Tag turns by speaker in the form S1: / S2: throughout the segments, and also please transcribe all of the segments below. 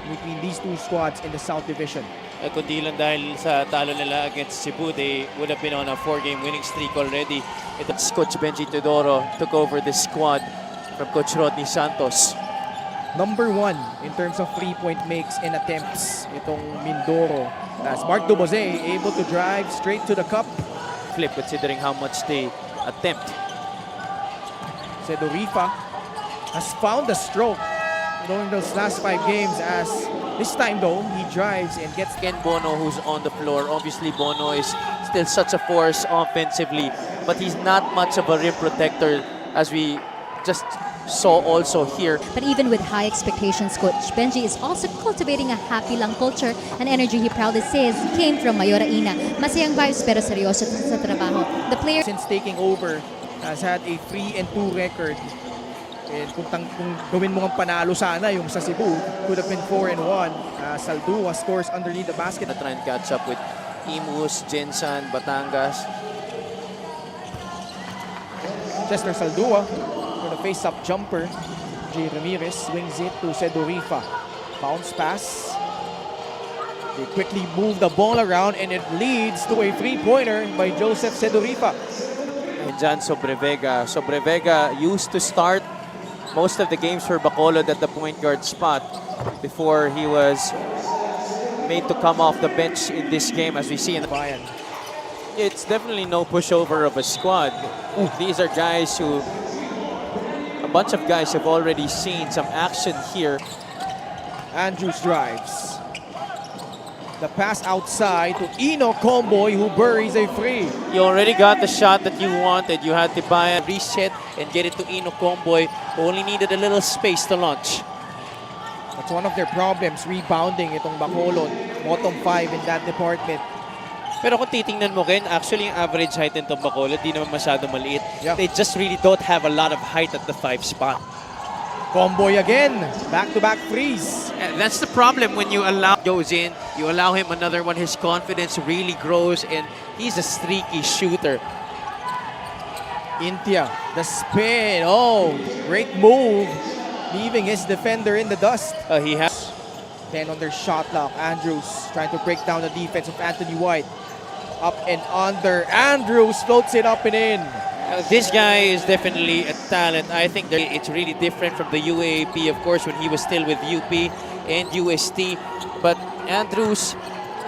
S1: between these two squads in the South Division.
S2: Kundi lang dahil sa talo nila against Cebu, they would have been on a 4-game winning streak already. It's Coach Benji Teodoro took over this squad from Coach Rodney Santos.
S1: Number 1 in terms of 3-point makes and attempts, itong Mindoro. As Mark Duboze able to drive straight to the cup.
S2: Flip considering how much they attempt.
S1: Sedorifa has found a stroke during those last 5 games, as this time though he drives and gets
S2: Ken Bono, who's on the floor. Obviously Bono is still such a force offensively, but he's not much of a rim protector, as we just saw also here.
S3: But even with high expectations, Coach Benji is also cultivating a happy lang culture, an energy he proudly says came from Mayoraina. Masayang vibes pero seryoso sa trabaho. The player,
S1: since taking over, has had a 3-2 record. And kung gawin mo ng panalo sana yung sa Cebu, could have been 4-1. Saldua scores underneath the basket.
S2: Try and catch up with Imus, Jensan, Batangas.
S1: Chester Saldua for the face-up jumper. J. Ramirez swings it to Sedorifa. Bounce pass. They quickly move the ball around and it leads to a 3-pointer by Joseph Sedorifa.
S2: And Jan Sobrevega. Sobrevega used to start most of the games for Bacolod at the point guard spot before he was made to come off the bench in this game, as we see in the
S1: Bayan.
S2: It's definitely no pushover of a squad. These are guys who, a bunch of guys have already seen some action here.
S1: Andrews drives. The pass outside to Ino Comboy, who buries a 3.
S2: You already got the shot that you wanted. You had to buy a reset and get it to Ino Comboy, who only needed a little space to launch.
S1: That's one of their problems, rebounding itong Bacolod. Bottom 5 in that department.
S2: Pero kung titingnan mo, Ken, actually yung average height nitong Bacolod, di naman masyado maliit.
S1: Yeah.
S2: They just really don't have a lot of height at the 5 spot.
S1: Comboy again, back-to-back threes.
S2: And that's the problem when you allow goes in, you allow him another one, his confidence really grows, and he's a streaky shooter.
S1: Intia, the spin. Oh, great move. Leaving his defender in the dust.
S2: He has
S1: 10 on their shot clock. Andrews trying to break down the defense of Anthony White. Up and under. Andrews floats it up and in.
S2: this guy is definitely a talent. I think that it's really different from the UAAP, of course, when he was still with UP and UST. But Andrews,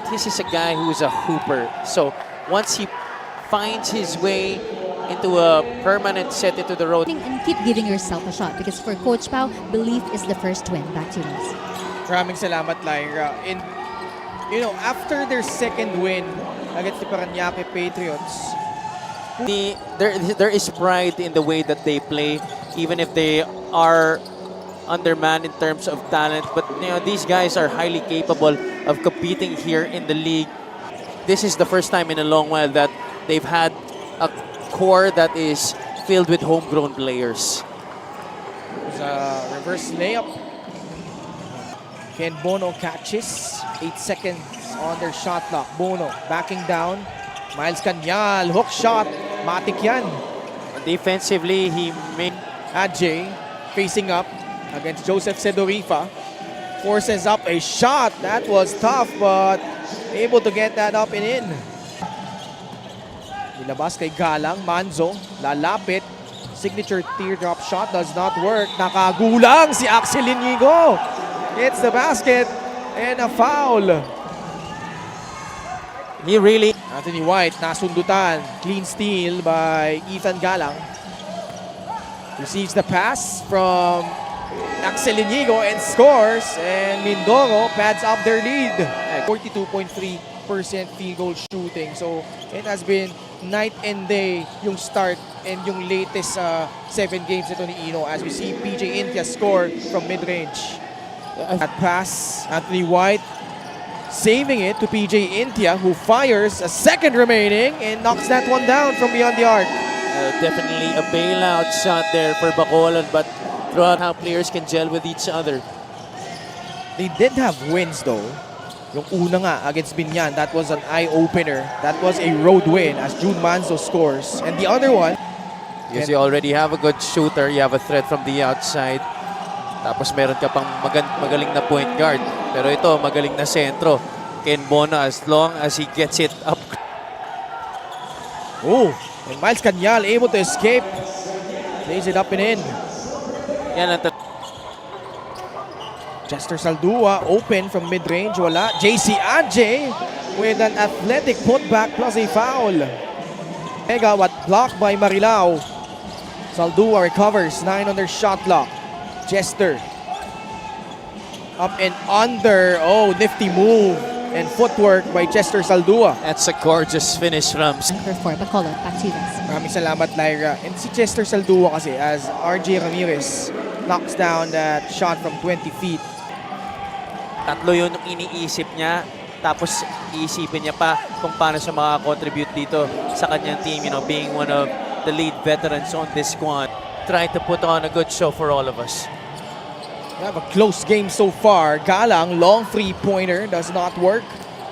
S2: this is a guy who is a hooper. So once he finds his way into a permanent set into the road.
S3: And keep giving yourself a shot, because for Coach Pao, belief is the first win. Back to you, guys.
S1: Maraming salamat, Lyra. And, you know, after their second win against the Paranaque Patriots,
S2: there is pride in the way that they play, even if they are undermanned in terms of talent. But you know, these guys are highly capable of competing here in the league. This is the first time in a long while that they've had a core that is filled with homegrown players.
S1: it was a reverse layup. Ken Bono catches. 8 seconds on their shot clock. Bono backing down. Miles Canyal, hook shot. Matik yan.
S2: Defensively, he made
S1: Adjay facing up against Joseph Sedorifa. Forces up a shot. That was tough, but able to get that up and in. Nilabas kay Galang. Manzo, lalapit. Signature teardrop shot does not work. Nakagulang si Axel Inigo. Hits the basket and a foul.
S2: he really
S1: Anthony White, nasundutan. Clean steal by Ethan Galang. Receives the pass from Axel Inigo and scores. And Mindoro pads up their lead. 42.3% field goal shooting. So it has been night and day yung start and yung latest 7 games nito ni Ino, as we see PJ Intia score from mid-range. That pass, Anthony White saving it to PJ Intia, who fires a second remaining and knocks that one down from beyond the arc.
S2: definitely a bailout shot there for Bacolod, but throughout how players can gel with each other.
S1: They did have wins though. Yung una nga against Binyan, that was an eye-opener. That was a road win as June Manzo scores. And the other one,
S2: Because you already have a good shooter, you have a threat from the outside. Tapos meron ka pang magaling na point guard. Pero ito, magaling na sentro. Ken Bono, as long as he gets it up.
S1: Oh, and Miles Canyal able to escape. Lays it up and in.
S2: Yan ang
S1: Chester Saldua open from mid-range. Wala. JC Adje with an athletic putback plus a foul. Megawatt blocked by Marilao. Saldua recovers. 9 on their shot clock. Chester. Up and under. Oh, nifty move. And footwork by Chester Saldua.
S2: That's a gorgeous finish, Rams.
S3: Number 4, Bacolod. Back to you guys.
S1: Maraming salamat, Lyra. And si Chester Saldua kasi as RJ Ramirez knocks down that shot from 20 feet.
S2: Tatlo yun yung iniisip niya. Tapos iisipin niya pa kung paano siya makakontribute dito sa kanyang team. You know, being one of the lead veterans on this squad. Try to put on a good show for all of us.
S1: We have a close game so far. Galang, long three-pointer, does not work.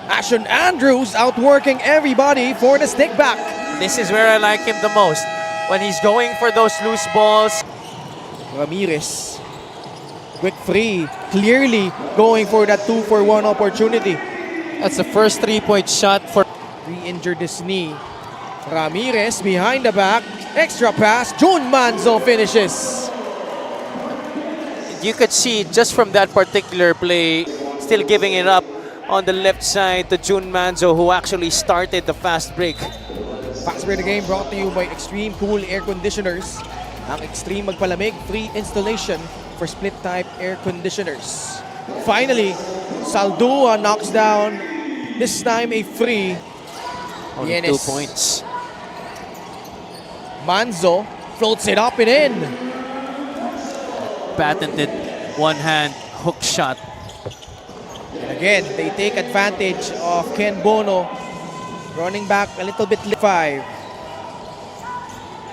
S1: Ashton Andrews outworking everybody for the stick back.
S2: This is where I like him the most. When he's going for those loose balls.
S1: Ramirez, quick free, clearly going for that 2-for-1 opportunity.
S2: That's the first three-point shot for...
S1: Re-injured his knee. Ramirez behind the back, extra pass, June Manzo finishes.
S2: You could see just from that particular play, still giving it up on the left side to June Manzo, who actually started the fast break.
S1: Fast break the game brought to you by Extreme Cool Air Conditioners. Ang Extreme Magpalamig free installation for split-type air conditioners. Finally, Saldua knocks down, this time a free.
S2: Only 2 points.
S1: Manzo floats it up and in.
S2: Patented one-hand hook shot.
S1: And again, they take advantage of Ken Bono running back a little bit. 5.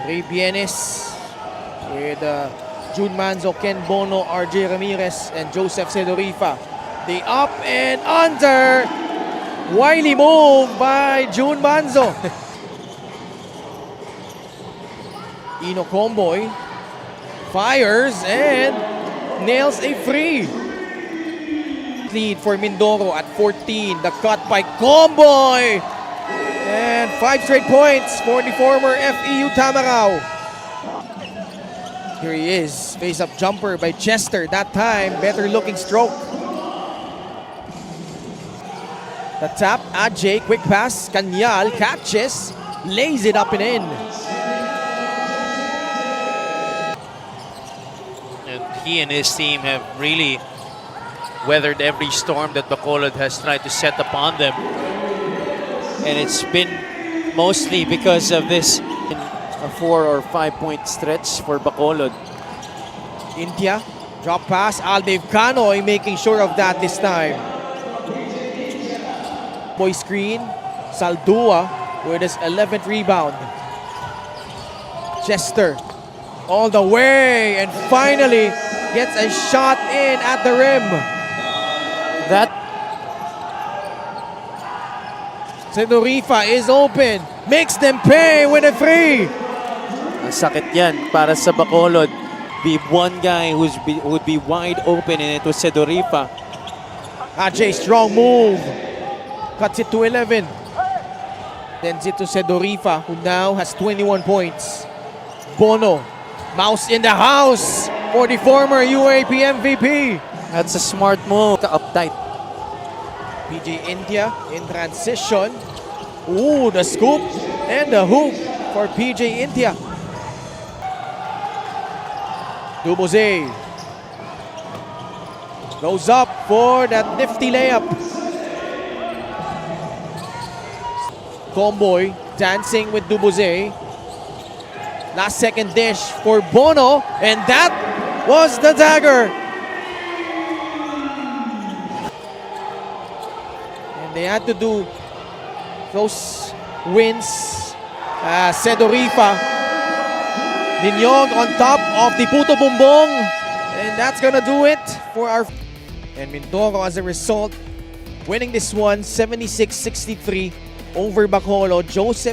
S1: Ray Bienes with June Manzo, Ken Bono, RJ Ramirez, and Joseph Sedorifa. They up and under. Wily move by June Manzo. Ino Comboy fires and nails a free. Lead for Mindoro at 14. The cut by Comboy. And 5 straight points for the former FEU Tamaraws. Here he is. Face-up jumper by Chester. That time, better looking stroke. The tap, Ajay, quick pass. Kanyal catches, lays it up and in.
S2: And he and his team have really weathered every storm that Bacolod has tried to set upon them. And it's been mostly because of this a 4 or 5 point stretch for Bacolod.
S1: India, drop pass. Aldev Canoy making sure of that this time. Boy screen. Saldua with his 11th rebound. Chester all the way and finally gets a shot in at the rim.
S2: That
S1: Sedorifa is open. Makes them pay with a free.
S2: ang sakit yan para sa Bacolod. The one guy would be wide open, and it was Sedorifa.
S1: Ajay, strong move. Cuts it to 11. Sends it to Sedorifa, who now has 21 points. Bono, mouse in the house for the former UAP MVP.
S2: That's a smart move. Uptight.
S1: PJ India in transition. Ooh, the scoop and the hoop for PJ India. Duboze goes up for that nifty layup. Comboy dancing with Duboze. Last second dish for Bono, and that was the dagger. And they had to do close wins. Sedorifa, Ninyog on top of the Puto Bumbong, and that's gonna do it for our. And Mindoro, as a result, winning this one 76-63 over Bacolod. Joseph